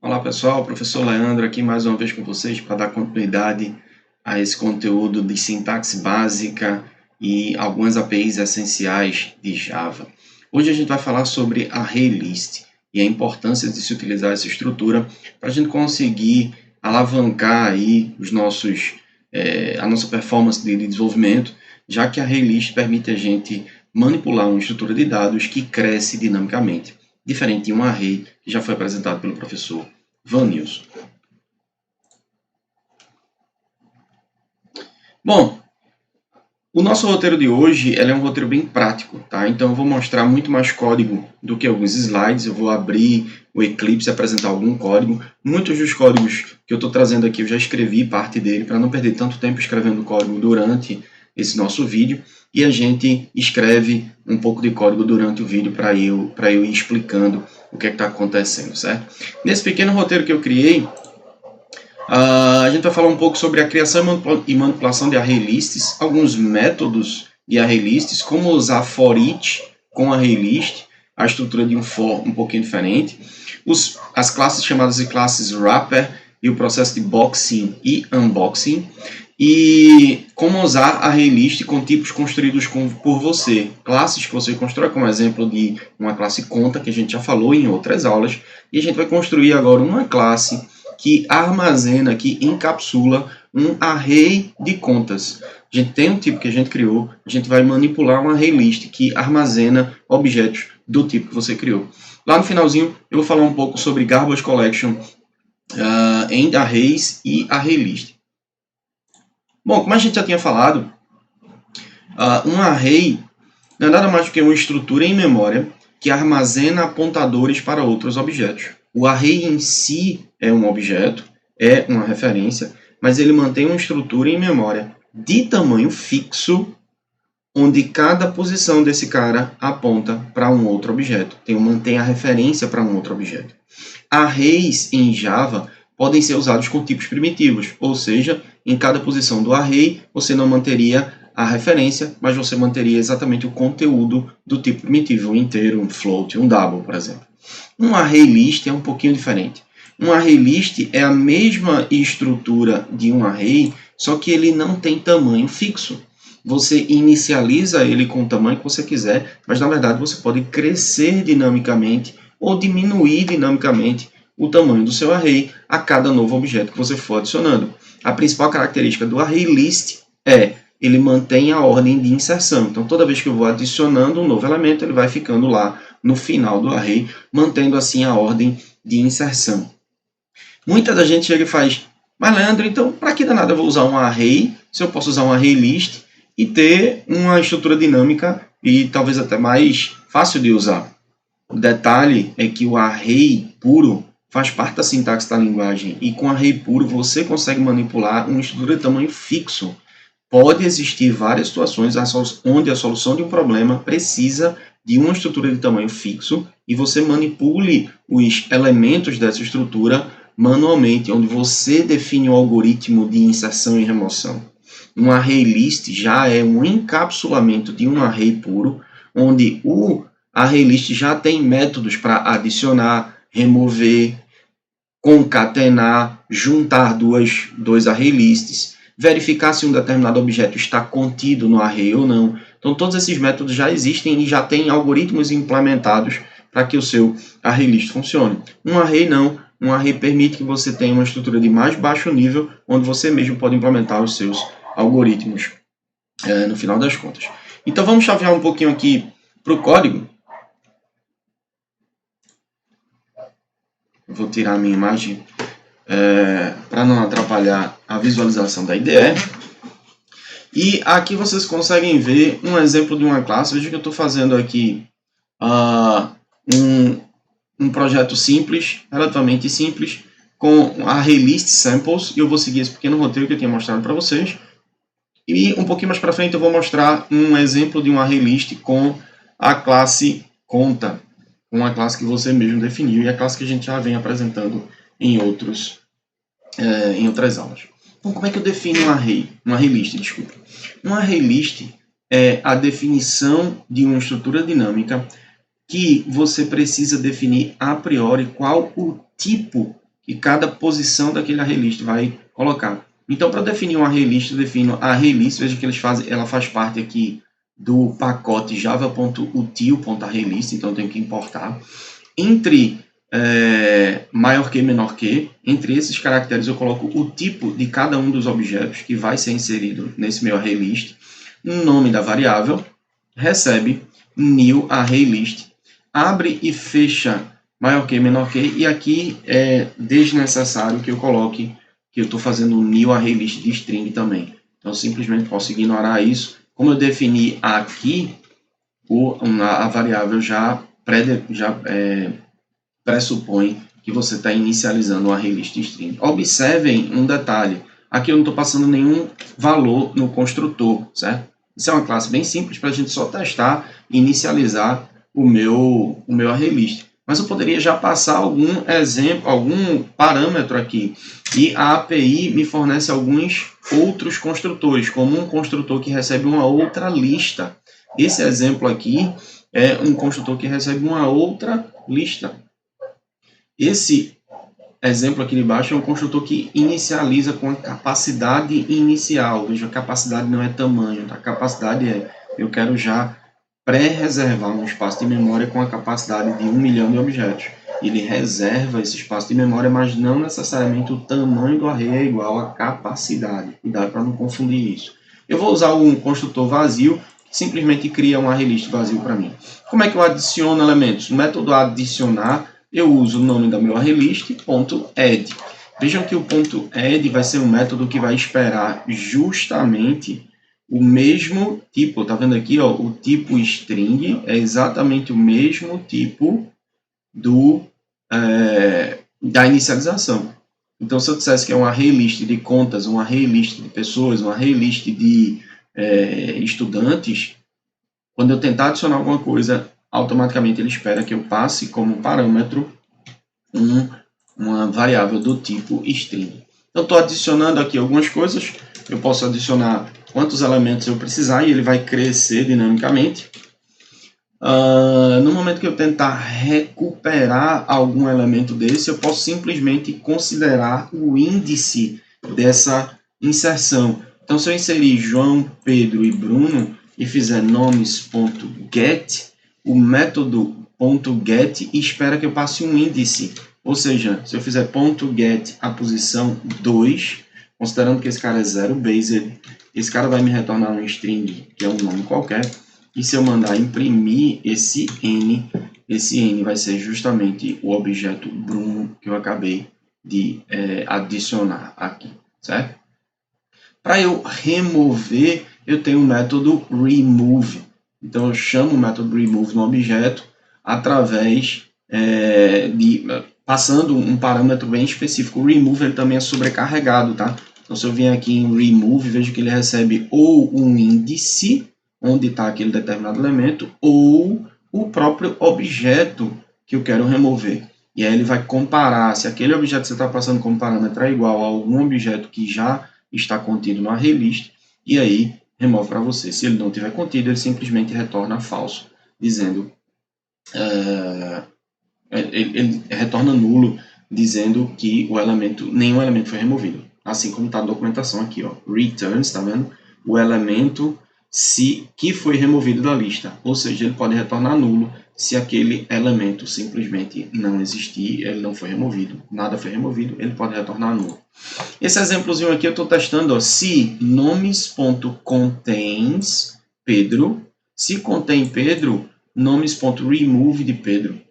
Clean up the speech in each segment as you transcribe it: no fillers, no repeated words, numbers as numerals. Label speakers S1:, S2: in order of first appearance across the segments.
S1: Olá pessoal, professor Leandro aqui mais uma vez com vocês para dar continuidade a esse conteúdo de sintaxe básica e algumas APIs essenciais de Java. Hoje a gente vai falar sobre ArrayList e a importância de se utilizar essa estrutura para a gente conseguir alavancar aí a nossa performance de desenvolvimento, já que a ArrayList permite a gente manipular uma estrutura de dados que cresce dinamicamente, diferente de um array que já foi apresentado pelo professor Vanilson. Bom, o nosso roteiro de hoje é um roteiro bem prático, tá? Então eu vou mostrar muito mais código do que alguns slides. Eu vou abrir o Eclipse e apresentar algum código. Muitos dos códigos que eu estou trazendo aqui eu já escrevi parte dele para não perder tanto tempo escrevendo código durante esse nosso vídeo. E a gente escreve um pouco de código durante o vídeo para eu ir explicando o que está acontecendo, certo? Nesse pequeno roteiro que eu criei, a gente vai falar um pouco sobre a criação e manipulação de ArrayLists, alguns métodos de ArrayLists, como usar for each com ArrayList, a estrutura de um for um pouquinho diferente, as classes chamadas de classes wrapper e o processo de boxing e unboxing, e como usar ArrayList com tipos construídos por você, classes que você constrói, como exemplo de uma classe conta, que a gente já falou em outras aulas, e a gente vai construir agora uma classe que armazena, que encapsula um array de contas. A gente tem um tipo que a gente criou, a gente vai manipular um ArrayList que armazena objetos do tipo que você criou. Lá no finalzinho eu vou falar um pouco sobre Garbage Collection em Arrays e ArrayList. Bom, como a gente já tinha falado, um array não é nada mais do que uma estrutura em memória que armazena apontadores para outros objetos. O array em si é um objeto, é uma referência, mas ele mantém uma estrutura em memória de tamanho fixo, onde cada posição desse cara aponta para um outro objeto. Mantém a referência para um outro objeto. Arrays em Java podem ser usados com tipos primitivos, ou seja, em cada posição do array você não manteria a referência, mas você manteria exatamente o conteúdo do tipo primitivo, um inteiro, um float, um double, por exemplo. Um ArrayList é um pouquinho diferente. Um ArrayList é a mesma estrutura de um array, só que ele não tem tamanho fixo. Você inicializa ele com o tamanho que você quiser, mas na verdade você pode crescer dinamicamente ou diminuir dinamicamente o tamanho do seu array a cada novo objeto que você for adicionando. A principal característica do ArrayList é ele mantém a ordem de inserção. Então, toda vez que eu vou adicionando um novo elemento, ele vai ficando lá no final do array, mantendo assim a ordem de inserção. Muita da gente chega e faz, mas Leandro, então para que danada eu vou usar um array, se eu posso usar um ArrayList e ter uma estrutura dinâmica e talvez até mais fácil de usar? O detalhe é que o array puro faz parte da sintaxe da linguagem e com array puro você consegue manipular uma estrutura de tamanho fixo. Pode existir várias situações onde a solução de um problema precisa de uma estrutura de tamanho fixo e você manipule os elementos dessa estrutura manualmente, onde você define o algoritmo de inserção e remoção. Um ArrayList já é um encapsulamento de um array puro, onde o ArrayList já tem métodos para adicionar, remover, concatenar, juntar dois ArrayLists, verificar se um determinado objeto está contido no array ou não. Então, todos esses métodos já existem e já tem algoritmos implementados para que o seu ArrayList funcione. Um array não. Um array permite que você tenha uma estrutura de mais baixo nível, onde você mesmo pode implementar os seus algoritmos no final das contas. Então, vamos chavear um pouquinho aqui para o código. Vou tirar a minha imagem para não atrapalhar a visualização da IDE. E aqui vocês conseguem ver um exemplo de uma classe. Veja que eu estou fazendo aqui um projeto simples, relativamente simples, com ArrayList samples, e eu vou seguir esse pequeno roteiro que eu tinha mostrado para vocês. E um pouquinho mais para frente eu vou mostrar um exemplo de um ArrayList com a classe conta, uma classe que você mesmo definiu e a classe que a gente já vem apresentando em outras aulas. Então, como é que eu defino um array? Um ArrayList, desculpa. Um ArrayList é a definição de uma estrutura dinâmica que você precisa definir a priori qual o tipo e cada posição daquele array-list vai colocar. Então, para definir um array-list, eu defino a array-list. Veja que ela faz parte aqui do pacote java.util.arraylist, então eu tenho que importar. Entre maior que e menor que, entre esses caracteres eu coloco o tipo de cada um dos objetos que vai ser inserido nesse meu array-list, o nome da variável, recebe new array-list, abre e fecha maior que, menor que, e aqui é desnecessário que eu coloque que eu estou fazendo um new array-list de string também. Então, simplesmente posso ignorar isso. Como eu defini aqui, a variável já pressupõe que você está inicializando o array-list string. Observem um detalhe. Aqui eu não estou passando nenhum valor no construtor, certo? Isso é uma classe bem simples para a gente só testar e inicializar o meu array-list. Mas eu poderia já passar algum exemplo, algum parâmetro aqui. E a API me fornece alguns outros construtores, como um construtor que recebe uma outra lista. Esse exemplo aqui é um construtor que recebe uma outra lista. Esse exemplo aqui de baixo é um construtor que inicializa com a capacidade inicial. Veja, a capacidade não é tamanho, a capacidade é, eu quero já pré-reservar um espaço de memória com a capacidade de 1 milhão de objetos. Ele reserva esse espaço de memória, mas não necessariamente o tamanho do array é igual à capacidade. Cuidado para não confundir isso. Eu vou usar um construtor vazio, que simplesmente cria um array-list vazio para mim. Como é que eu adiciono elementos? O método adicionar, eu uso o nome da meu array-list, .add. Vejam que o .add vai ser um método que vai esperar justamente o mesmo tipo. Tá vendo aqui, ó, o tipo string é exatamente o mesmo tipo da inicialização. Então, se eu dissesse que é um array-list de contas, um array-list de pessoas, um array-list de estudantes, quando eu tentar adicionar alguma coisa, automaticamente ele espera que eu passe como parâmetro uma variável do tipo string. Então, estou adicionando aqui algumas coisas. Eu posso adicionar quantos elementos eu precisar e ele vai crescer dinamicamente. No momento que eu tentar recuperar algum elemento desse, eu posso simplesmente considerar o índice dessa inserção. Então, se eu inserir João, Pedro e Bruno e fizer nomes.get, o método .get espera que eu passe um índice. Ou seja, se eu fizer .get a posição 2, considerando que esse cara é zero based, esse cara vai me retornar um string, que é um nome qualquer. E se eu mandar imprimir esse N vai ser justamente o objeto Bruno que eu acabei de adicionar aqui, certo? Para eu remover, eu tenho o método remove. Então, eu chamo o método remove no objeto através passando um parâmetro bem específico. O remove ele também é sobrecarregado, tá? Então, se eu vier aqui em remove, vejo que ele recebe ou um índice, onde está aquele determinado elemento, ou o próprio objeto que eu quero remover. E aí ele vai comparar se aquele objeto que você está passando como parâmetro é igual a algum objeto que já está contido no array-list, e aí remove para você. Se ele não tiver contido, ele simplesmente retorna falso, dizendo... ele retorna nulo, dizendo que nenhum elemento foi removido. Assim como está a documentação aqui, ó, returns, está vendo? O elemento que foi removido da lista, ou seja, ele pode retornar nulo se aquele elemento simplesmente não existir, ele não foi removido, nada foi removido, ele pode retornar nulo. Esse exemplozinho aqui eu estou testando, ó, se nomes.contains Pedro, se contém Pedro, nomes.remove de Pedro.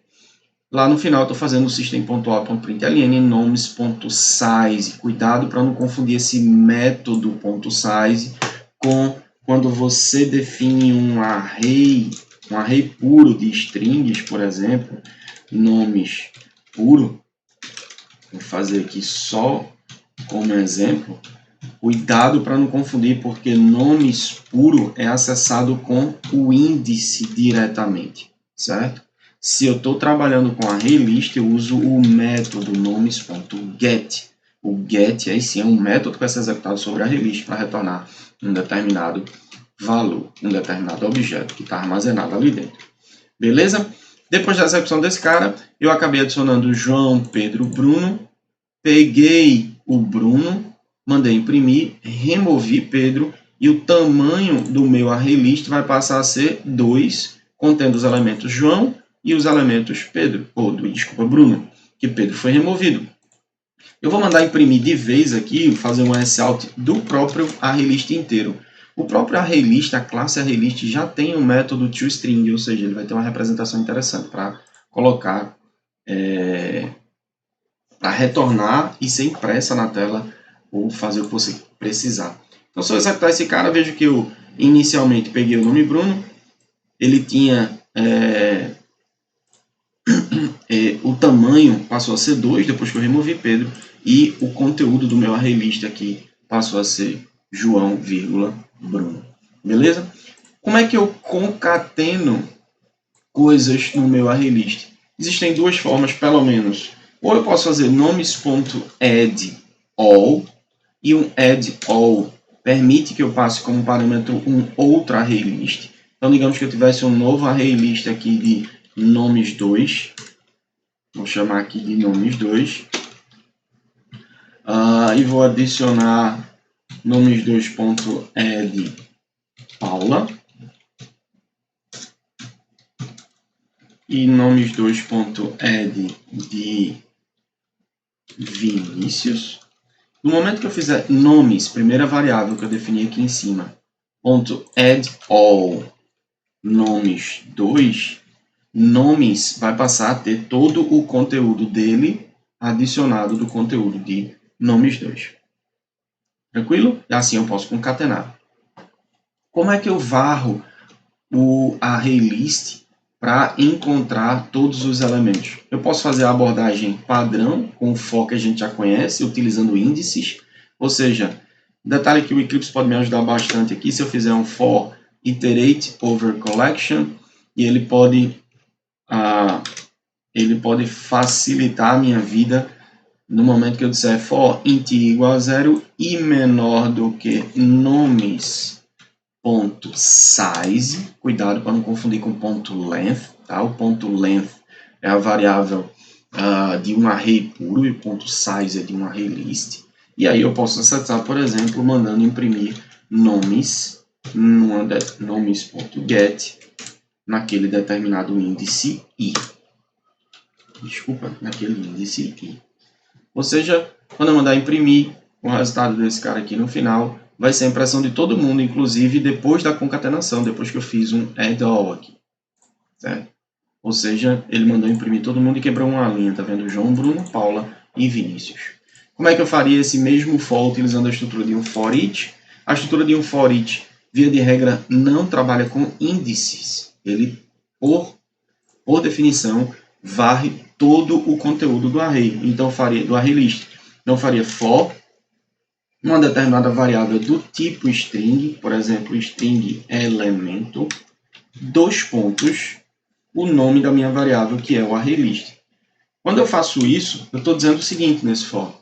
S1: Lá no final eu estou fazendo o system.out.println nomes.size. Cuidado para não confundir esse método .size com quando você define um array puro de strings, por exemplo, nomes puro. Vou fazer aqui só como exemplo. Cuidado para não confundir, porque nomes puro é acessado com o índice diretamente, certo? Se eu estou trabalhando com array-list, eu uso o método nomes.get. O get aí sim é um método que vai ser executado sobre array-list para retornar um determinado valor, um determinado objeto que está armazenado ali dentro. Beleza? Depois da execução desse cara, eu acabei adicionando João, Pedro, Bruno peguei o Bruno, mandei imprimir, removi Pedro, e o tamanho do meu ArrayList vai passar a ser 2, contendo os elementos João e os elementos Pedro, desculpa, Bruno, que Pedro foi removido. Eu vou mandar imprimir de vez aqui, fazer um SOut do próprio ArrayList inteiro. O próprio ArrayList, a classe ArrayList, já tem um método toString, ou seja, ele vai ter uma representação interessante para colocar, para retornar e ser impressa na tela ou fazer o que você precisar. Então, se eu executar esse cara, vejo que eu inicialmente peguei o nome Bruno, ele tinha o tamanho passou a ser 2 depois que eu removi Pedro, e o conteúdo do meu ArrayList aqui passou a ser João, Bruno. Beleza? Como é que eu concateno coisas no meu ArrayList? Existem duas formas, pelo menos. Ou eu posso fazer nomes.addAll, e um addAll permite que eu passe como parâmetro um outro ArrayList. Então, digamos que eu tivesse um novo ArrayList aqui de nomes2. Vou chamar aqui de nomes2. E vou adicionar nomes2.add Paula. E nomes2.add de Vinícius. No momento que eu fizer nomes, primeira variável que eu defini aqui em cima, .addAll nomes2, nomes vai passar a ter todo o conteúdo dele adicionado do conteúdo de nomes2. Tranquilo? E assim eu posso concatenar. Como é que eu varro o ArrayList para encontrar todos os elementos? Eu posso fazer a abordagem padrão, com o for que a gente já conhece, utilizando índices. Ou seja, detalhe que o Eclipse pode me ajudar bastante aqui, se eu fizer um for iterate over collection, e ele pode facilitar a minha vida no momento que eu disser for int igual a 0 e menor do que nomes.size, cuidado para não confundir com .length, tá? O .length é a variável de um array puro e o .size é de um ArrayList. E aí eu posso acessar, por exemplo, mandando imprimir nomes, nomes.get, naquele determinado índice i. Desculpa, naquele índice i. Ou seja, quando eu mandar imprimir, o resultado desse cara aqui no final vai ser a impressão de todo mundo, inclusive depois da concatenação, depois que eu fiz um addAll aqui. Certo? Ou seja, ele mandou imprimir todo mundo e quebrou uma linha, tá vendo? João, Bruno, Paula e Vinícius. Como é que eu faria esse mesmo for utilizando a estrutura de um for each? A estrutura de um for each, via de regra, não trabalha com índices. Ele, por definição, varre todo o conteúdo do array. Então, faria do ArrayList. Então, faria for uma determinada variável do tipo string, por exemplo, string elemento, 2 pontos, o nome da minha variável, que é o ArrayList. Quando eu faço isso, eu estou dizendo o seguinte nesse for.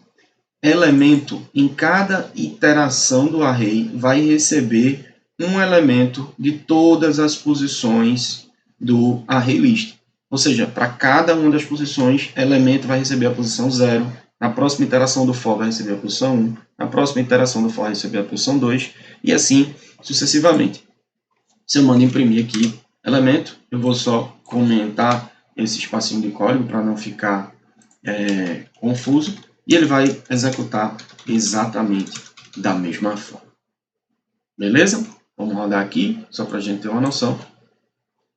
S1: Elemento, em cada iteração do array, vai receber um elemento de todas as posições do ArrayList. Ou seja, para cada uma das posições, elemento vai receber a posição 0. Na próxima iteração do for vai receber a posição 1. Na próxima iteração do for vai receber a posição 2. E assim sucessivamente. Se eu mando imprimir aqui elemento, eu vou só comentar esse espacinho de código para não ficar confuso. E ele vai executar exatamente da mesma forma. Beleza? Vamos rodar aqui, só para a gente ter uma noção.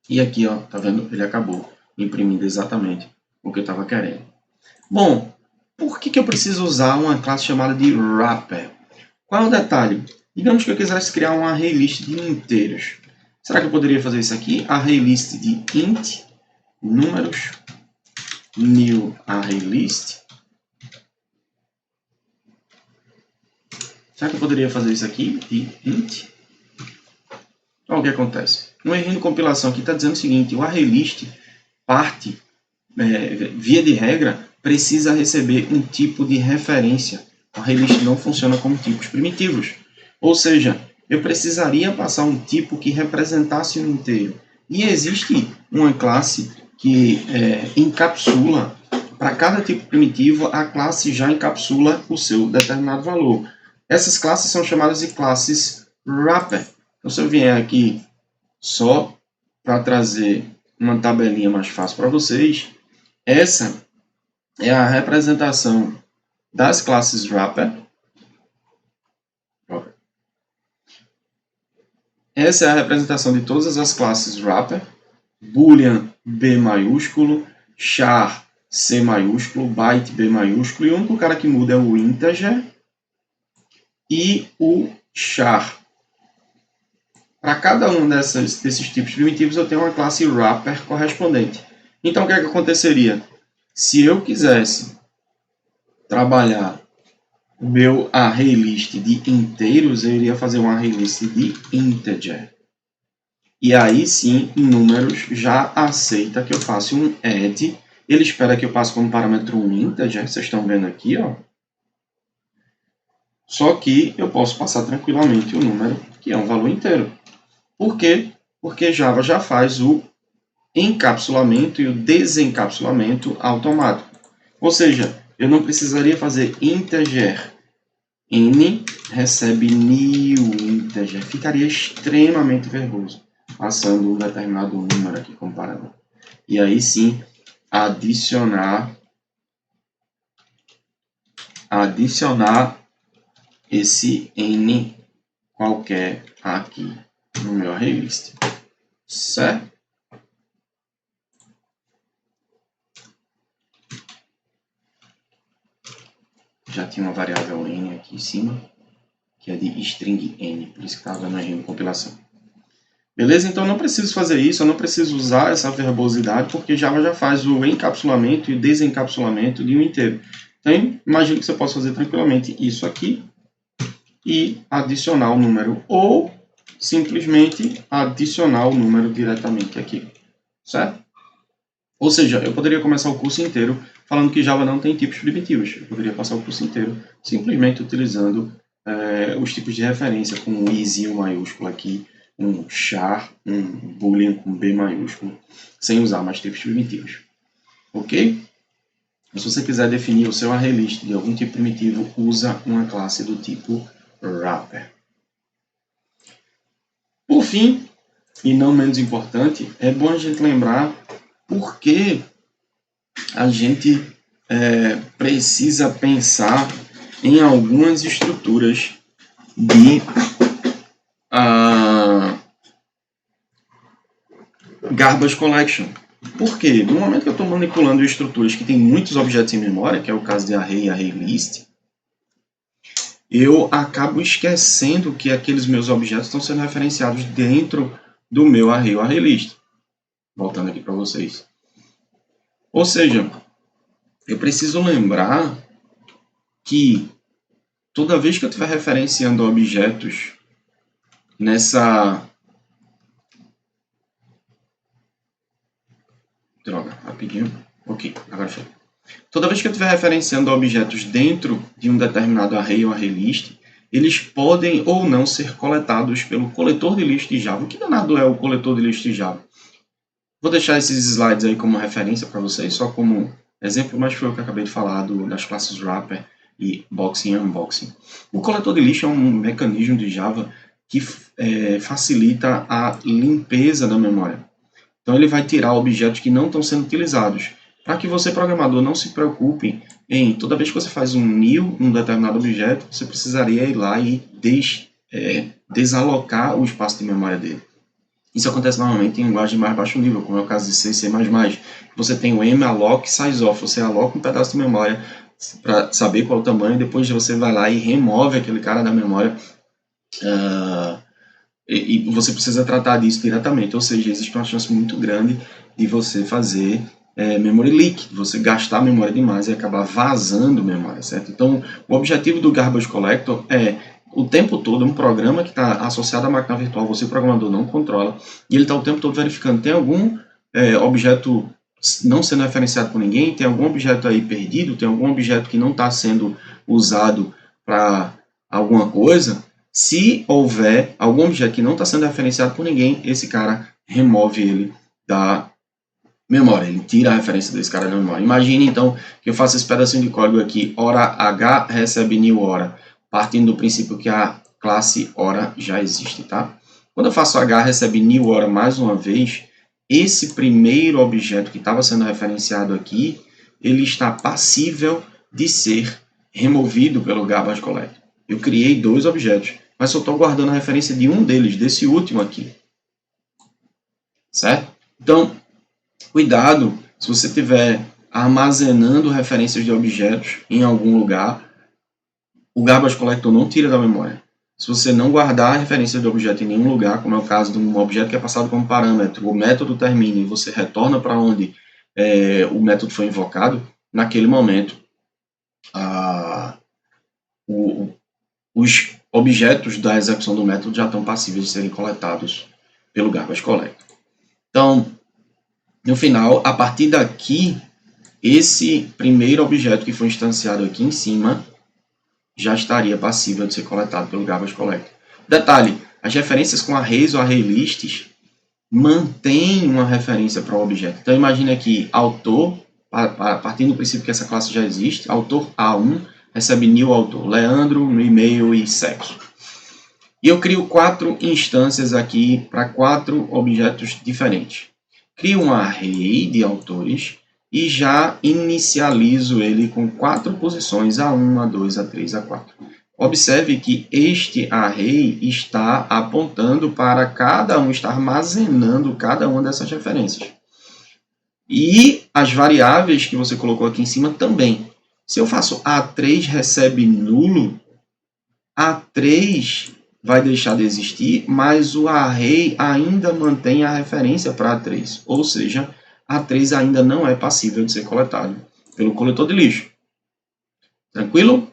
S1: E aqui, ó, tá vendo? Ele acabou imprimindo exatamente o que eu estava querendo. Bom, por que eu preciso usar uma classe chamada de wrapper? Qual é o detalhe? Digamos que eu quisesse criar um ArrayList de inteiros. Será que eu poderia fazer isso aqui? ArrayList de int, números, new ArrayList. Será que eu poderia fazer isso aqui de int? Olha o que acontece. No erro de compilação aqui está dizendo o seguinte, o ArrayList parte, via de regra, precisa receber um tipo de referência. O ArrayList não funciona como tipos primitivos. Ou seja, eu precisaria passar um tipo que representasse um inteiro. E existe uma classe que encapsula para cada tipo primitivo, a classe já encapsula o seu determinado valor. Essas classes são chamadas de classes wrapper. Então, se eu vier aqui só para trazer uma tabelinha mais fácil para vocês, essa é a representação das classes wrapper. Essa é a representação de todas as classes wrapper. Boolean B maiúsculo, char C maiúsculo, byte B maiúsculo, e o único cara que muda é o integer e o char. Para cada um desses tipos primitivos, eu tenho uma classe wrapper correspondente. Então, o que é que aconteceria? Se eu quisesse trabalhar o meu ArrayList de inteiros, eu iria fazer um ArrayList de integer. E aí sim, em números, já aceita que eu faça um add. Ele espera que eu passe como parâmetro um integer, vocês estão vendo aqui, ó. Só que eu posso passar tranquilamente o número, que é um valor inteiro. Por quê? Porque Java já faz o encapsulamento e o desencapsulamento automático. Ou seja, eu não precisaria fazer integer. N recebe new integer. Ficaria extremamente verboso, passando um determinado número aqui como parâmetro. E aí sim, adicionar esse N qualquer aqui no meu ArrayList. Certo? Já tinha uma variável N aqui em cima, que é de string N, por isso que estava na erro de compilação. Beleza? Então, eu não preciso fazer isso, eu não preciso usar essa verbosidade, porque Java já faz o encapsulamento e o desencapsulamento de um inteiro. Então, imagino que você possa fazer tranquilamente isso aqui e adicionar o número, ou simplesmente adicionar o número diretamente aqui, certo? Ou seja, eu poderia começar o curso inteiro falando que Java não tem tipos primitivos. Eu poderia passar o curso inteiro simplesmente utilizando os tipos de referência, com um izinho maiúsculo aqui, um char, um boolean com B maiúsculo, sem usar mais tipos primitivos. Ok? Se você quiser definir o seu ArrayList de algum tipo primitivo, usa uma classe do tipo wrapper. Por fim, e não menos importante, é bom a gente lembrar por que a gente precisa pensar em algumas estruturas de garbage collection. Por quê? No momento que eu estou manipulando estruturas que têm muitos objetos em memória, que é o caso de array e ArrayList, eu acabo esquecendo que aqueles meus objetos estão sendo referenciados dentro do meu array ou ArrayList. Voltando aqui para vocês. Ou seja, eu preciso lembrar que toda vez que eu estiver referenciando objetos nessa... Droga, rapidinho. Ok, agora foi. Toda vez que eu estiver referenciando objetos dentro de um determinado array ou ArrayList, eles podem ou não ser coletados pelo coletor de list de Java. O que danado é o coletor de list de Java? Vou deixar esses slides aí como referência para vocês, só como exemplo, mas foi o que eu acabei de falar das classes wrapper e boxing e unboxing. O coletor de lixo é um mecanismo de Java que facilita a limpeza da memória. Então ele vai tirar objetos que não estão sendo utilizados. Para que você, programador, não se preocupe em toda vez que você faz um new num determinado objeto, você precisaria ir lá e desalocar o espaço de memória dele. Isso acontece normalmente em linguagem de mais baixo nível, como é o caso de C e C++. Você tem o malloc sizeoff, você aloca um pedaço de memória para saber qual é o tamanho, depois você vai lá e remove aquele cara da memória e você precisa tratar disso diretamente, ou seja, existe uma chance muito grande de você fazer memory leak, de você gastar memória demais e acabar vazando memória, certo? Então, o objetivo do Garbage Collector é o tempo todo, um programa que está associado à máquina virtual, você, programador, não controla, e ele está o tempo todo verificando, tem algum objeto não sendo referenciado por ninguém, tem algum objeto aí perdido, tem algum objeto que não está sendo usado para alguma coisa. Se houver algum objeto que não está sendo referenciado por ninguém, esse cara remove ele memória, ele tira a referência desse cara da memória. Imagine então que eu faço esse pedacinho de código aqui, hora H recebe new hora, partindo do princípio que a classe hora já existe, tá? Quando eu faço H recebe new hora mais uma vez, esse primeiro objeto que estava sendo referenciado aqui, ele está passível de ser removido pelo garbage collect. Eu criei dois objetos, mas só estou guardando a referência de um deles, desse último aqui. Certo? Então, cuidado se você estiver armazenando referências de objetos em algum lugar, o garbage collector não tira da memória. Se você não guardar a referência de objeto em nenhum lugar, como é o caso de um objeto que é passado como parâmetro, o método termina e você retorna para onde o método foi invocado, naquele momento, os objetos da execução do método já estão passíveis de serem coletados pelo garbage collector. Então, no final, a partir daqui, esse primeiro objeto que foi instanciado aqui em cima já estaria passível de ser coletado pelo garbage collector. Detalhe, as referências com arrays ou array lists mantêm uma referência para o objeto. Então, imagine aqui, autor, partindo do princípio que essa classe já existe, autor A1 recebe new autor, Leandro, no e-mail e sexo. E eu crio 4 instâncias aqui para 4 objetos diferentes. Crio um array de autores e já inicializo ele com 4 posições, A1, A2, A3, A4. Observe que este array está apontando para cada um, está armazenando cada uma dessas referências. E as variáveis que você colocou aqui em cima também. Se eu faço A3 recebe nulo, A3 vai deixar de existir, mas o array ainda mantém a referência para A3, ou seja, A3 ainda não é passível de ser coletado pelo coletor de lixo. Tranquilo?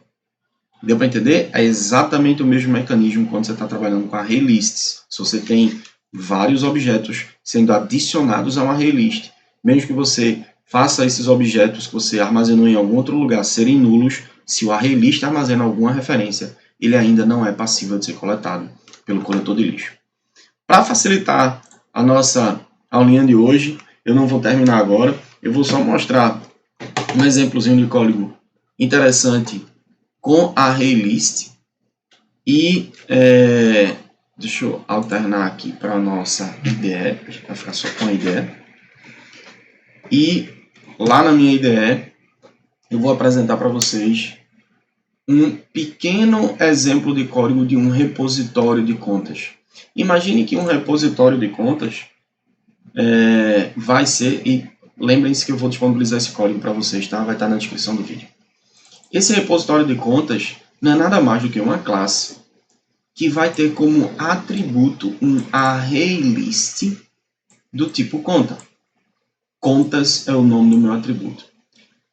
S1: Deu para entender? É exatamente o mesmo mecanismo quando você está trabalhando com array lists. Se você tem vários objetos sendo adicionados a um array list, mesmo que você faça esses objetos que você armazenou em algum outro lugar serem nulos, se o array list armazena alguma referência, ele ainda não é passível de ser coletado pelo coletor de lixo. Para facilitar a nossa aulinha de hoje, eu não vou terminar agora, eu vou só mostrar um exemplozinho de código interessante com array list e deixa eu alternar aqui para a nossa IDE, vai ficar só com a IDE. E lá na minha IDE eu vou apresentar para vocês um pequeno exemplo de código de um repositório de contas. Imagine que um repositório de contas vai ser, e lembrem-se que eu vou disponibilizar esse código para vocês, tá? Vai estar na descrição do vídeo. Esse repositório de contas não é nada mais do que uma classe que vai ter como atributo um array list do tipo conta. Contas é o nome do meu atributo.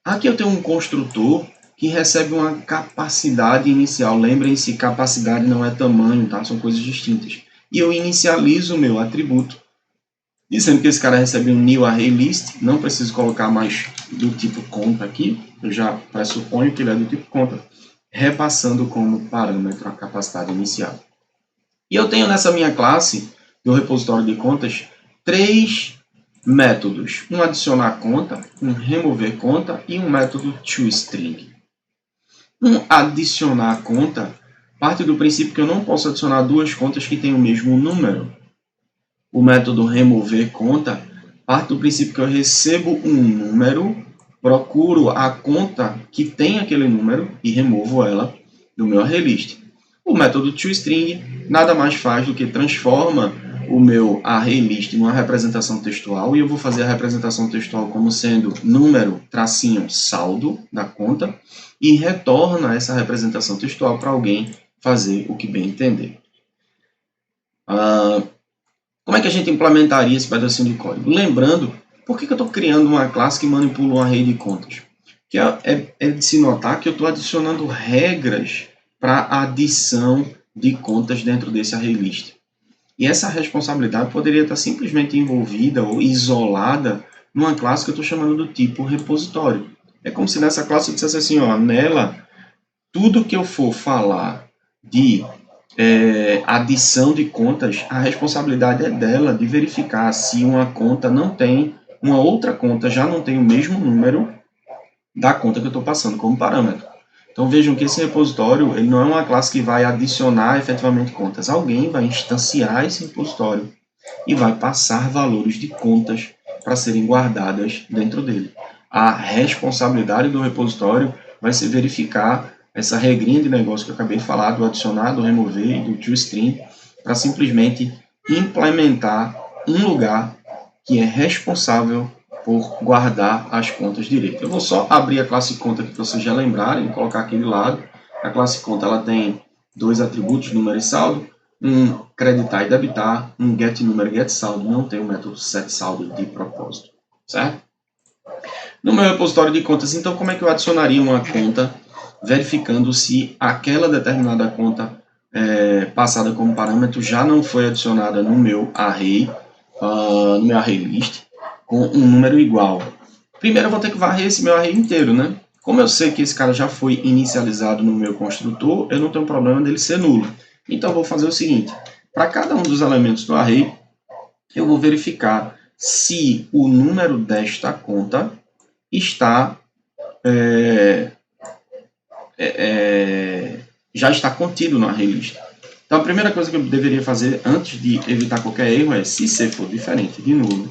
S1: Aqui eu tenho um construtor que recebe uma capacidade inicial. Lembrem-se, capacidade não é tamanho, tá? São coisas distintas. E eu inicializo o meu atributo, dizendo que esse cara recebe um new array list. Não preciso colocar mais do tipo conta aqui. Eu já pressuponho que ele é do tipo conta, repassando como parâmetro a capacidade inicial. E eu tenho nessa minha classe do repositório de contas 3 métodos: um adicionar conta, um remover conta e um método toString. Um adicionar conta parte do princípio que eu não posso adicionar duas contas que têm o mesmo número. O método remover conta parte do princípio que eu recebo um número, procuro a conta que tem aquele número e removo ela do meu array list. O método toString nada mais faz do que transforma o meu array list numa representação textual, e eu vou fazer a representação textual como sendo número, tracinho, saldo da conta, e retorna essa representação textual para alguém fazer o que bem entender. Como é que a gente implementaria esse pedacinho de código? Lembrando, por que eu estou criando uma classe que manipula um array de contas? Que é de se notar que eu estou adicionando regras para a adição de contas dentro desse array list. E essa responsabilidade poderia estar simplesmente envolvida ou isolada numa classe que eu estou chamando do tipo repositório. É como se nessa classe eu dissesse assim, ó, nela, tudo que eu for falar de adição de contas, a responsabilidade é dela de verificar se uma conta não tem uma outra conta já não tem o mesmo número da conta que eu estou passando como parâmetro. Então vejam que esse repositório ele não é uma classe que vai adicionar efetivamente contas. Alguém vai instanciar esse repositório e vai passar valores de contas para serem guardadas dentro dele. A responsabilidade do repositório vai ser verificar essa regrinha de negócio que eu acabei de falar, do adicionar, do remover e do toString, para simplesmente implementar um lugar que é responsável por guardar as contas direito. Eu vou só abrir a classe conta aqui para vocês já lembrarem, colocar aqui de lado. A classe conta ela tem dois atributos, número e saldo, um creditar e debitar, um getNúmero e getSaldo, não tem o método setSaldo de propósito, certo? No meu repositório de contas, então, como é que eu adicionaria uma conta verificando se aquela determinada conta passada como parâmetro já não foi adicionada no meu array, list, com um número igual. Primeiro eu vou ter que varrer esse meu array inteiro, né? Como eu sei que esse cara já foi inicializado no meu construtor, eu não tenho problema dele ser nulo. Então eu vou fazer o seguinte, para cada um dos elementos do array, eu vou verificar se o número desta conta está já está contido no array list. Então a primeira coisa que eu deveria fazer antes de evitar qualquer erro é, se C for diferente de nulo,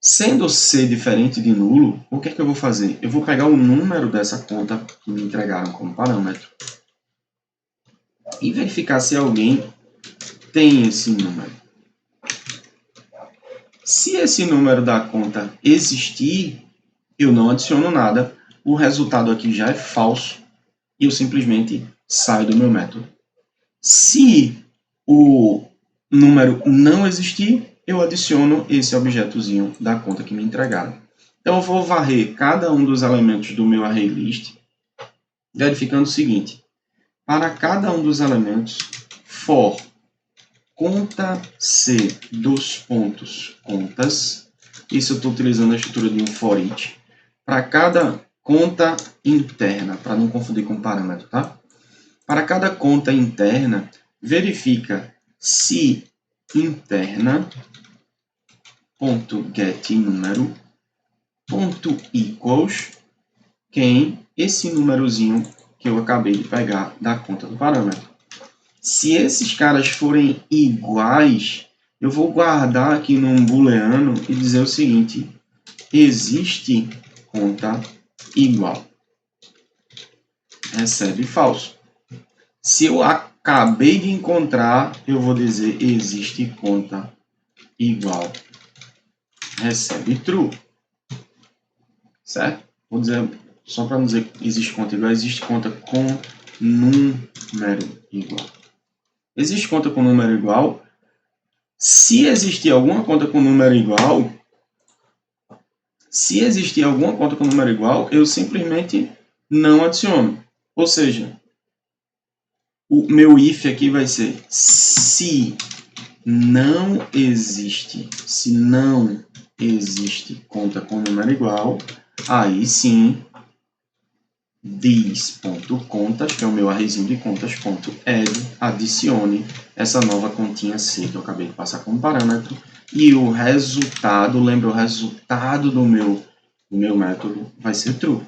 S1: sendo C diferente de nulo, o que é que eu vou fazer? Eu vou pegar o número dessa conta que me entregaram como parâmetro e verificar se alguém tem esse número. Se esse número da conta existir, eu não adiciono nada, o resultado aqui já é falso e eu simplesmente saio do meu método. Se o número não existir, eu adiciono esse objetozinho da conta que me entregaram. Então eu vou varrer cada um dos elementos do meu array list, verificando o seguinte: para cada um dos elementos, for conta C dos pontos contas, isso eu estou utilizando a estrutura de um for each, para cada conta interna, para não confundir com parâmetro, tá? Para cada conta interna, verifica se interna.getNúmero.equals quem esse númerozinho que eu acabei de pegar da conta do parâmetro. Se esses caras forem iguais, eu vou guardar aqui num booleano e dizer o seguinte: existe conta igual. Recebe falso. Se eu acabei de encontrar, eu vou dizer existe conta igual. Recebe true. Certo? Vou dizer, só para não dizer que existe conta igual, existe conta com número igual. Existe conta com número igual. Se existir alguma conta com número igual, eu simplesmente não adiciono. Ou seja, o meu if aqui vai ser se não existe conta com número igual, aí sim this.contas, que é o meu arrayzinho de contas, .add, adicione essa nova continha C que eu acabei de passar como parâmetro, e o resultado, lembra, o resultado do meu método vai ser true.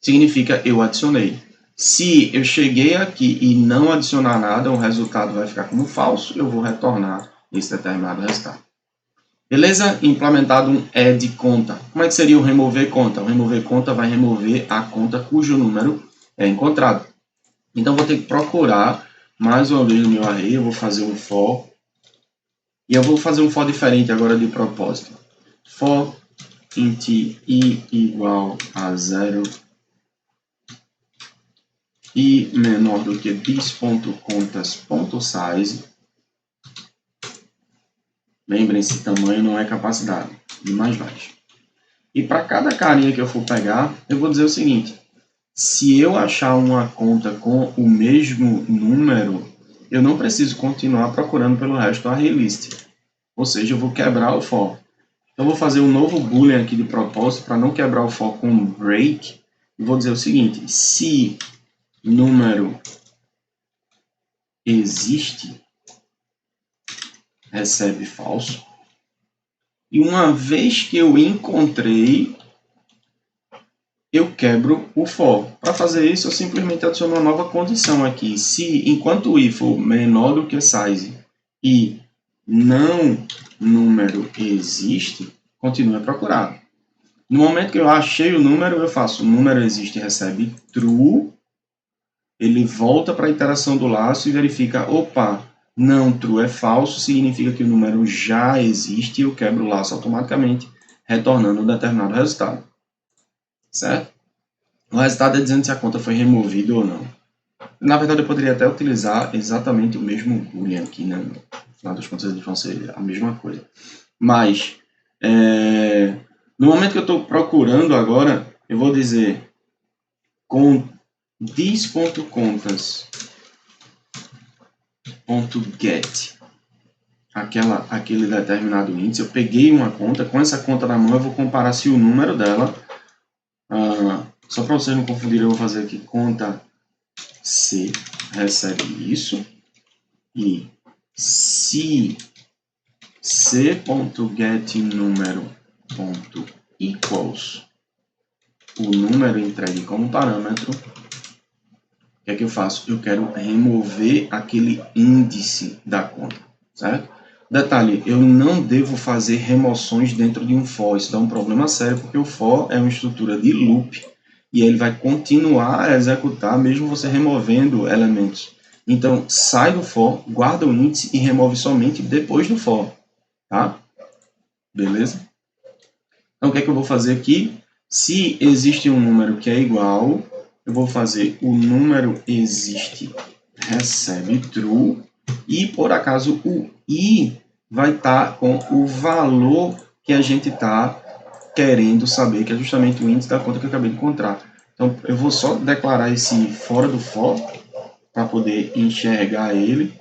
S1: Significa eu adicionei. Se eu cheguei aqui e não adicionar nada, o resultado vai ficar como falso, eu vou retornar esse determinado resultado. Beleza? Implementado um add conta. Como é que seria o remover conta? O remover conta vai remover a conta cujo número é encontrado. Então, vou ter que procurar, mais uma vez no meu array, eu vou fazer um for. E eu vou fazer um for diferente agora de propósito. For int i igual a 0 e menor do que this.contas.size. Lembrem-se, tamanho não é capacidade, de mais baixo. E para cada carinha que eu for pegar, eu vou dizer o seguinte: se eu achar uma conta com o mesmo número, eu não preciso continuar procurando pelo resto do array list. Ou seja, eu vou quebrar o for. Então, eu vou fazer um novo boolean aqui de propósito para não quebrar o for com break. E vou dizer o seguinte: se número existe, recebe falso. E uma vez que eu encontrei, eu quebro o for. Para fazer isso, eu simplesmente adiciono uma nova condição aqui. Se, enquanto o i for menor do que size e não número existe, continue a procurar. No momento que eu achei o número, eu faço número existe recebe true. Ele volta para a iteração do laço e verifica, opa, não, true é falso, significa que o número já existe e eu quebro o laço automaticamente, retornando um determinado resultado. Certo? O resultado é dizendo se a conta foi removida ou não. Na verdade, eu poderia até utilizar exatamente o mesmo boolean aqui, né? No final das contas, eles vão ser a mesma coisa. Mas, no momento que eu estou procurando agora, eu vou dizer com this.contas.get aquele determinado índice. Eu peguei uma conta, com essa conta na mão eu vou comparar se o número dela, só para vocês não confundirem, eu vou fazer aqui conta C recebe isso, e se c.getNúmero.equals o número entregue como parâmetro, o que é que eu faço? Eu quero remover aquele índice da conta, certo? Detalhe, eu não devo fazer remoções dentro de um for, isso dá um problema sério, porque o for é uma estrutura de loop, e ele vai continuar a executar mesmo você removendo elementos. Então, sai do for, guarda o índice e remove somente depois do for, tá? Beleza? Então, o que é que eu vou fazer aqui? Se existe um número que é igual, eu vou fazer o número existe recebe true, e por acaso o i vai estar com o valor que a gente está querendo saber, que é justamente o índice da conta que eu acabei de encontrar. Então, eu vou só declarar esse fora do for para poder enxergar ele.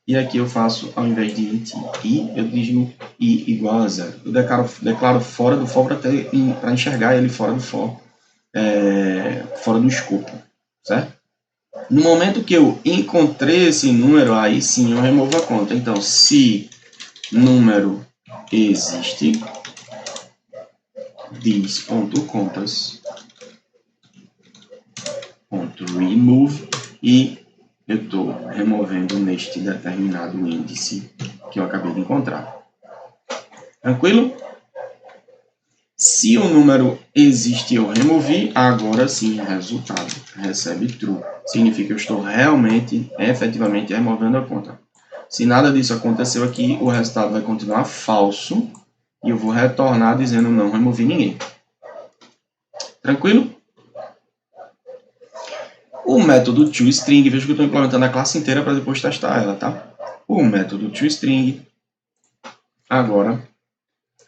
S1: E aqui eu faço, ao invés de int i, eu digo i igual a 0. Eu declaro fora do for para enxergar ele fora do for, fora do escopo, certo? No momento que eu encontrei esse número, aí sim eu removo a conta. Então, se número existe, this.contas.remove, e eu estou removendo neste determinado índice que eu acabei de encontrar. Tranquilo? Se o número existe, eu removi, agora sim, resultado recebe true. Significa que eu estou realmente, efetivamente, removendo a conta. Se nada disso aconteceu aqui, o resultado vai continuar falso e eu vou retornar dizendo não removi ninguém. Tranquilo? O método toString, veja que eu estou implementando a classe inteira para depois testar ela, tá? O método toString, agora,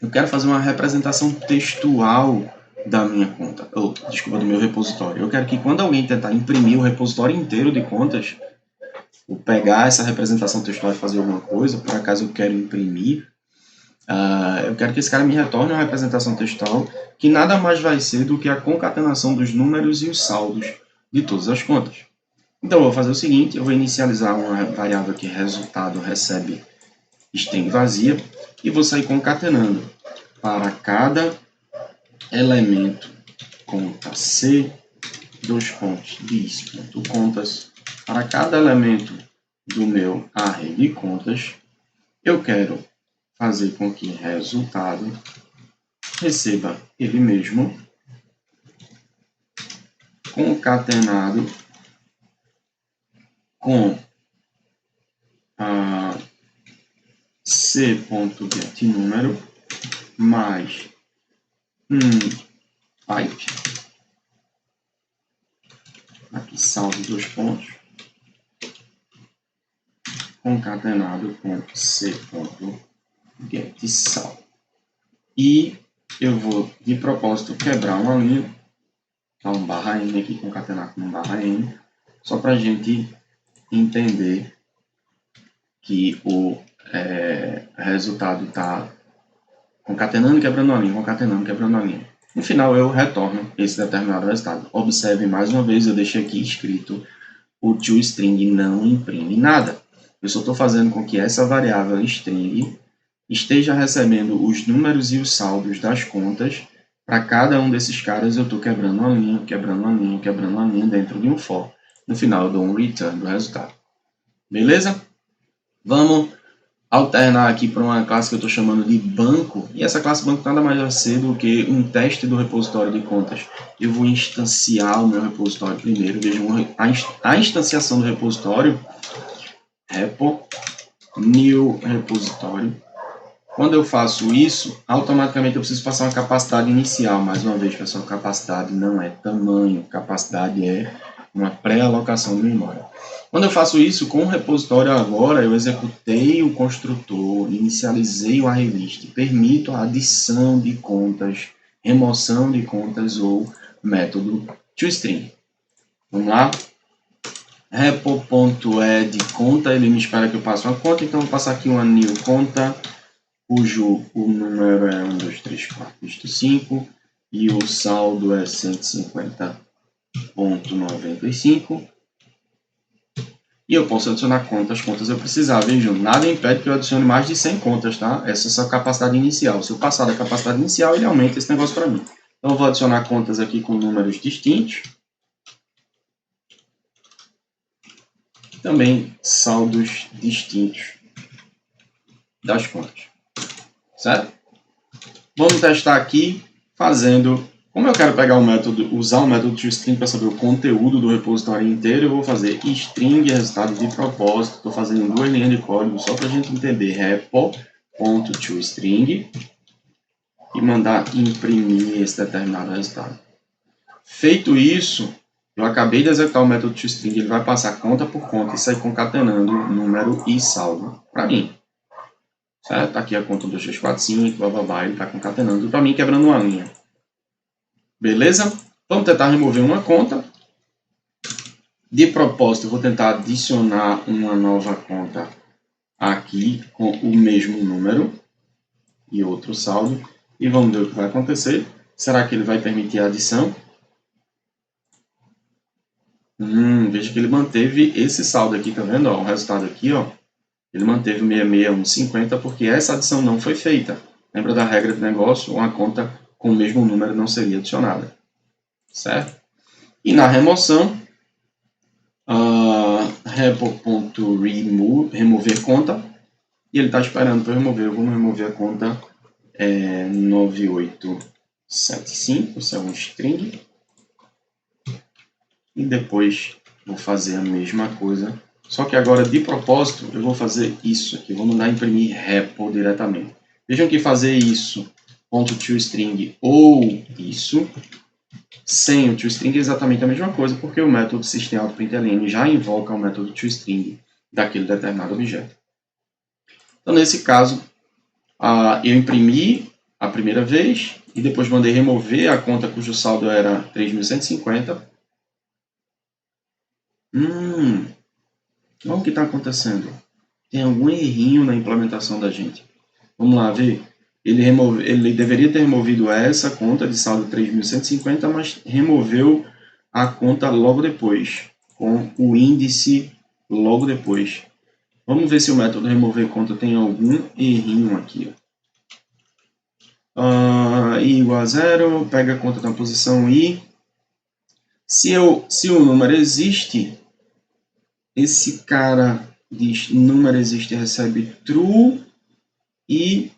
S1: eu quero fazer uma representação textual da minha conta, desculpa, do meu repositório. Eu quero que quando alguém tentar imprimir o repositório inteiro de contas, ou pegar essa representação textual e fazer alguma coisa, por acaso eu quero imprimir, eu quero que esse cara me retorne uma representação textual que nada mais vai ser do que a concatenação dos números e os saldos de todas as contas. Então, eu vou fazer o seguinte, eu vou inicializar uma variável que resultado recebe string vazia e vou sair concatenando para cada elemento conta C, this.contas, para cada elemento do meu array de contas, eu quero fazer com que resultado receba ele mesmo concatenado com a c.getNúmero mais pipe, aqui salve dois pontos, concatenado com c.getSal. E eu vou, de propósito, quebrar uma linha, tá, um barra n aqui, concatenar com um barra n, só para a gente entender que o resultado está concatenando e quebrando a linha, concatenando e quebrando a linha. No final, eu retorno esse determinado resultado. Observe, mais uma vez, eu deixei aqui escrito o toString não imprime nada. Eu só estou fazendo com que essa variável string esteja recebendo os números e os saldos das contas. Para cada um desses caras eu estou quebrando uma linha, quebrando uma linha, quebrando uma linha dentro de um for. No final eu dou um return do resultado. Beleza? Vamos alternar aqui para uma classe que eu estou chamando de banco. E essa classe banco nada mais vai ser do que um teste do repositório de contas. Eu vou instanciar o meu repositório primeiro. Vejam a instanciação do repositório. Repo, new repositório. Quando eu faço isso, automaticamente eu preciso passar uma capacidade inicial. Mais uma vez, pessoal, capacidade não é tamanho, capacidade é uma pré-alocação de memória. Quando eu faço isso com o repositório agora, eu executei o construtor, inicializei o arraylist, permito a adição de contas, remoção de contas ou método toString. Vamos lá? Repo.add conta, ele me espera que eu passe uma conta, então eu vou passar aqui uma new conta, cujo o número é 1, 2, 3, 4, 5 e o saldo é 150,95. E eu posso adicionar quantas contas eu precisar. Vejam, nada impede que eu adicione mais de 100 contas, tá? Essa é a sua capacidade inicial. Se eu passar da capacidade inicial, ele aumenta esse negócio para mim. Então, eu vou adicionar contas aqui com números distintos. Também saldos distintos das contas. Certo? Vamos testar aqui fazendo... Como eu quero pegar o método, usar o método toString para saber o conteúdo do repositório inteiro, eu vou fazer string resultado de propósito. Estou fazendo 2 linhas de código só para a gente entender. Repo.toString e mandar imprimir esse determinado resultado. Feito isso, eu acabei de executar o método toString, ele vai passar conta por conta e sair concatenando número e saldo para mim. Certo? Aqui a conta 2, 3, 4, 5, blá blá blá, ele está concatenando para mim, quebrando uma linha. Beleza? Vamos tentar remover uma conta. De propósito, eu vou tentar adicionar uma nova conta aqui com o mesmo número e outro saldo. E vamos ver o que vai acontecer. Será que ele vai permitir a adição? Veja que ele manteve esse saldo aqui, tá vendo? Ó, o resultado aqui, ó, ele manteve o 66150 porque essa adição não foi feita. Lembra da regra de negócio? Uma conta com o mesmo número não seria adicionada. Certo? E na remoção, repo.remove, remover conta, e ele está esperando para remover. Vamos remover a conta 9875, isso é um string, e depois vou fazer a mesma coisa, só que agora de propósito eu vou fazer isso aqui, vou mandar imprimir repo diretamente. Vejam que fazer isso, .toString ou isso, sem o toString é exatamente a mesma coisa, porque o método system.out.println já invoca o método toString daquele determinado objeto. Então, nesse caso, eu imprimi a primeira vez e depois mandei remover a conta cujo saldo era 3.150. Olha o que está acontecendo. Tem algum errinho na implementação da gente. Vamos lá ver. Ele deveria ter removido essa conta de saldo 3.150, mas removeu a conta logo depois, com o índice logo depois. Vamos ver se o método remover conta tem algum errinho aqui. I igual a 0, pega a conta na posição I. Se o número existe, esse cara diz número existe, recebe true e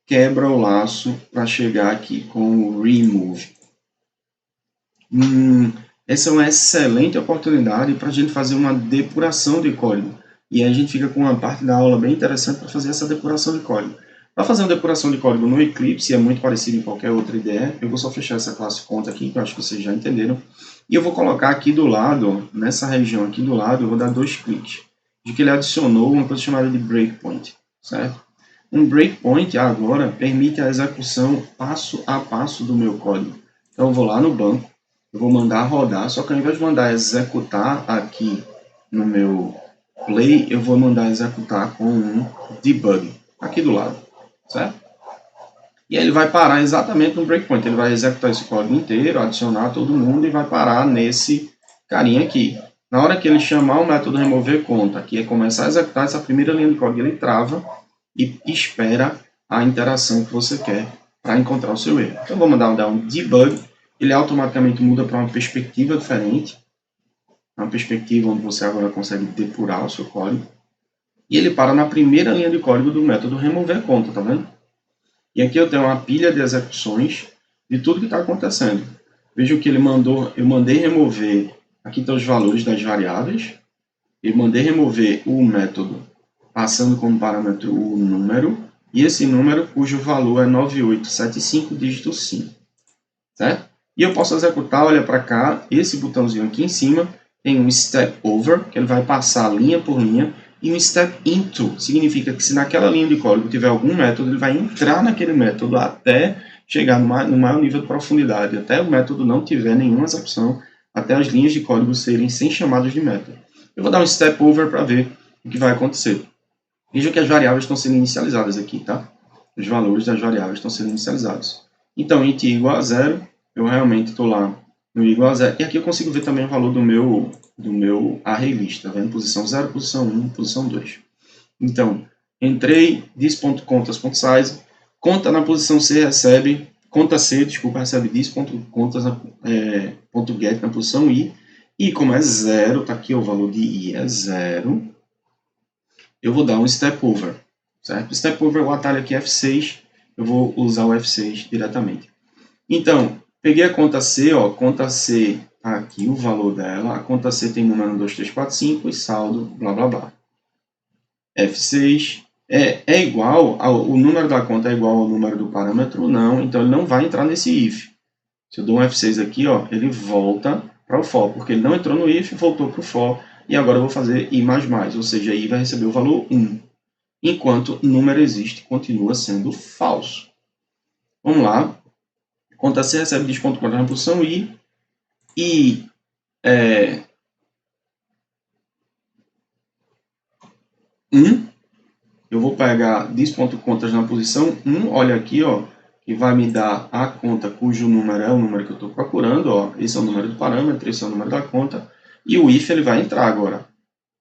S1: quebra o laço para chegar aqui com o remove. Essa é uma excelente oportunidade para a gente fazer uma depuração de código. E aí a gente fica com uma parte da aula bem interessante para fazer essa depuração de código. Para fazer uma depuração de código no Eclipse, é muito parecido em qualquer outra ideia. Eu vou só fechar essa classe conta aqui, que eu acho que vocês já entenderam. E eu vou colocar aqui do lado, nessa região aqui do lado, eu vou dar 2 cliques. De que ele adicionou uma coisa chamada de breakpoint, certo? Um breakpoint agora permite a execução passo a passo do meu código. Então eu vou lá no banco, eu vou mandar rodar, só que ao invés de mandar executar aqui no meu play, eu vou mandar executar com um debug, aqui do lado, certo? E aí ele vai parar exatamente no breakpoint, ele vai executar esse código inteiro, adicionar todo mundo e vai parar nesse carinha aqui. Na hora que ele chamar o método remover conta, que é começar a executar essa primeira linha de código, ele trava, e espera a interação que você quer para encontrar o seu erro. Então, vou mandar um debug, ele automaticamente muda para uma perspectiva diferente, uma perspectiva onde você agora consegue depurar o seu código, e ele para na primeira linha de código do método remover conta, tá vendo? E aqui eu tenho uma pilha de execuções de tudo que está acontecendo. Veja que ele mandou, eu mandei remover, aqui estão os valores das variáveis, eu mandei remover o método passando como parâmetro o número, e esse número cujo valor é 9875 dígito 5, certo? E eu posso executar, olha para cá, esse botãozinho aqui em cima, tem um step over, que ele vai passar linha por linha, e um step into, significa que se naquela linha de código tiver algum método, ele vai entrar naquele método até chegar no maior nível de profundidade, até o método não tiver nenhuma execução, até as linhas de código serem sem chamadas de método. Eu vou dar um step over para ver o que vai acontecer. Veja que as variáveis estão sendo inicializadas aqui, tá? Os valores das variáveis estão sendo inicializados. Então, int igual a 0, eu realmente estou lá no igual a 0. E aqui eu consigo ver também o valor do meu array list, tá vendo? Posição 0, posição 1, posição 2. Então, entrei, dis.contas.size, conta na posição C recebe, conta C, desculpa, recebe dis.contas.get na posição I, e como é 0, tá aqui o valor de I é 0, eu vou dar um step over, certo? Step over, o atalho aqui é F6, eu vou usar o F6 diretamente. Então, peguei a conta C, ó, conta C, tá aqui o valor dela, a conta C tem número 1, 2, 3, 4, 5 e saldo, blá, blá, blá. F6 é igual, o número da conta é igual ao número do parâmetro? Não, então ele não vai entrar nesse if. Se eu dou um F6 aqui, ó, ele volta para o for, porque ele não entrou no if, voltou para o for, e agora eu vou fazer i++, ou seja, i vai receber o valor 1. Enquanto número existe, continua sendo falso. Vamos lá. Conta C recebe dis.conta na posição i, e 1. Eu vou pegar dis.contas na posição 1, olha aqui, ó, que vai me dar a conta cujo número é o número que eu estou procurando, ó, esse é o número do parâmetro, esse é o número da conta, e o if ele vai entrar agora.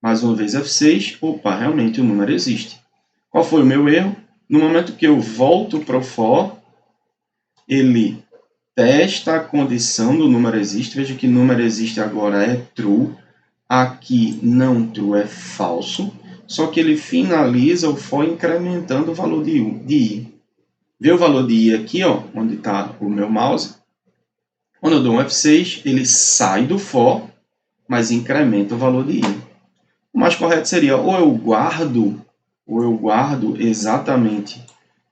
S1: Mais uma vez F6, opa, realmente o número existe. Qual foi o meu erro? No momento que eu volto para o for, ele testa a condição do número existe, veja que número existe agora é true, aqui não true é falso, só que ele finaliza o for incrementando o valor de i. Vê o valor de i aqui, ó, onde está o meu mouse. Quando eu dou um F6, ele sai do for, mas incrementa o valor de i. O mais correto seria ou eu guardo exatamente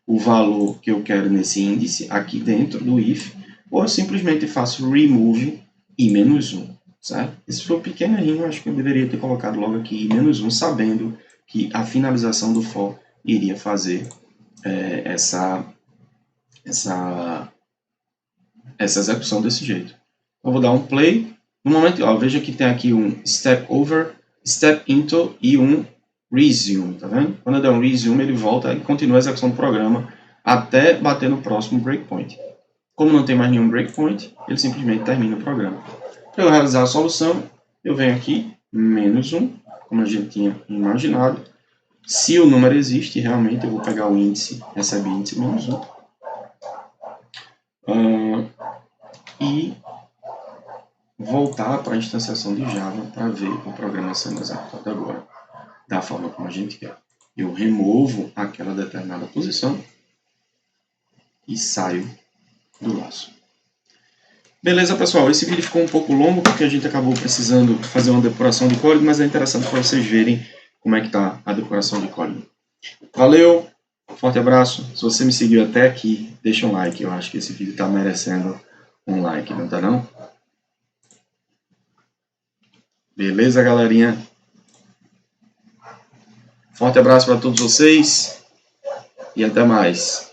S1: o valor que eu quero nesse índice aqui dentro do if, ou eu simplesmente faço remove i-1, certo? Esse foi um pequeno errinho, acho que eu deveria ter colocado logo aqui i-1, sabendo que a finalização do for iria fazer essa execução desse jeito. Eu vou dar um play. No momento, ó, veja que tem aqui um step over, step into e um resume, tá vendo? Quando eu der um resume, ele volta e continua a execução do programa até bater no próximo breakpoint. Como não tem mais nenhum breakpoint, ele simplesmente termina o programa. Para eu realizar a solução, eu venho aqui, -1, como a gente tinha imaginado. Se o número existe, realmente eu vou pegar o índice, recebe índice -1. E voltar para a instanciação de Java para ver o programa sendo executado agora, da forma como a gente quer. Eu removo aquela determinada posição e saio do laço. Beleza, pessoal? Esse vídeo ficou um pouco longo porque a gente acabou precisando fazer uma depuração de código, mas é interessante para vocês verem como é que está a depuração de código. Valeu, forte abraço. Se você me seguiu até aqui, deixa um like. Eu acho que esse vídeo está merecendo um like, não tá não? Beleza, galerinha? Forte abraço para todos vocês e até mais.